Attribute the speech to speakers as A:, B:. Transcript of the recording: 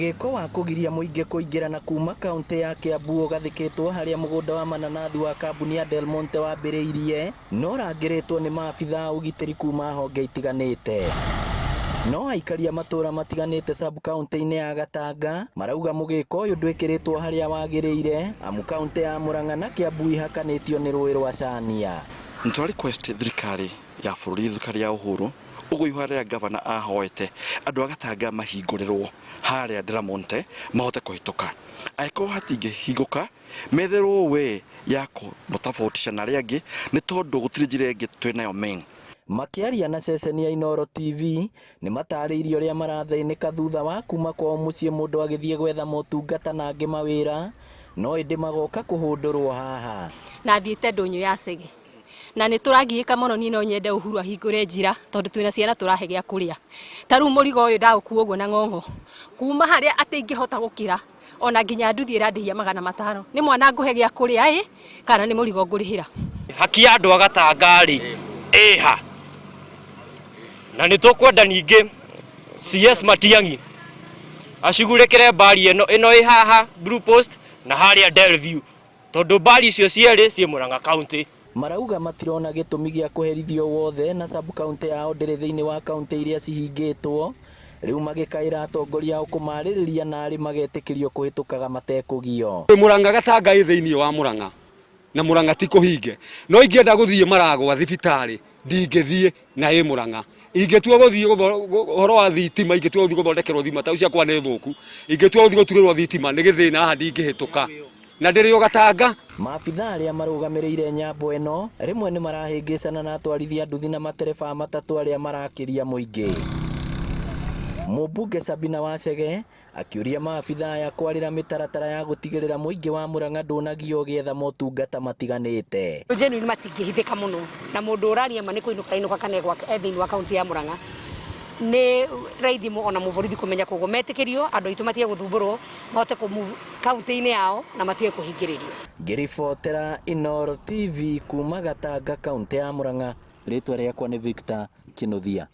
A: Mugiko wa kugiria muingi kuingirana kuma kaunti ya Kiambu gathikitwo haria mugunda wa mananathi wa kambuni ya Del Monte wambiriirie no rangiritwo ni maabitha ugitiri kuma honge itiganite. No aikaria matura matiganite sub county-ini ya Gatanga marauga mugiko uyu ndwikiritwo haria wagiriire amu kaunti ya Murang'a na Kiambu ihakanitio ni rũĩ rwa Chania.
B: Ntura request thirikari ya bururi thirikari ya Uhuru uguo haria gavana ahoete andu a Gatanga mahingũrĩrwo haria Del Monte mahote kuhituka aiko hatinge hinguka metherwo we yako mutafautisha na riangi ni tondu gutiri njira ingi twinayo men.
A: Makiaria na ceceni ya Inooro TV ni matariirio ria marathinika thutha wa kuma kwa muciĩ mundu agithie gwetha motungata na angi mawira no indi magoka kuhundurwo haha.
C: Na thiite ndunyu ya Cege na ni turagiika muno ni no nyende Uhuru ahingure njira tondu twina ciana turahe gia kuria. Taru murigo uyu ndaukuo guo na ng'ong'o kuma haria atingi hota gukira ona nginya nduthi irandihia 500 ni mwana nguhe gia kuria kana ni murigo ngurihira.
D: Haki ya andu a Gatanga ri eha na ni tukwenda ningi CS Matiang'i acigurekere mbari ino haha Blue Post na haria Delview tondu mbari icio cieri cie Murang'a County.
A: Marauga matirona gitumi gia kuherithio wothe na sub county yao ndiri thiini wa county iria cihingitwo riu magikaira atongoria ao kumaririria na ari magetikirio kuhitukaga matekugio.
E: Murang'a Gatanga i thiini wa Murang'a na Murang'a ti kuhinge no ingienda guthie maragwa thibitari ndingithie na i Murang'a ingetua guthie horo wa thitima ingetua guthie guthondekerwo thima ta ciakwa ni thuku ingetua guthie guturĩrwo thitima ni githina haha ndingihituka na ndiri o Gatanga.
A: Maabitha aria marugamiriire nyambo eno rimwe ni marahingicana na atwarithia nduthi na matereba matatu aria marakiria muingi. Mubunge Sabina Wachege akiuria maabitha ya kwarira mitaratara ya gutigirira muingi wa Murang'a ndunagio gietha motungata matiganite.
F: Jenu ni matingihithika muno na mundu uraria mani kuinuka kana gwa thiini wa kaunti ya Murang'a ni raithi mo ona muvorithi kumenya kogo metikirio andu itu matie guthumburwo mahote ku kaunti-ini yao na matie kuhingiririo.
A: Ngiribotera Inooro TV kuma Gatanga kaunti ya Murang'a, ritwa riakwa ni Victor Kinuthia.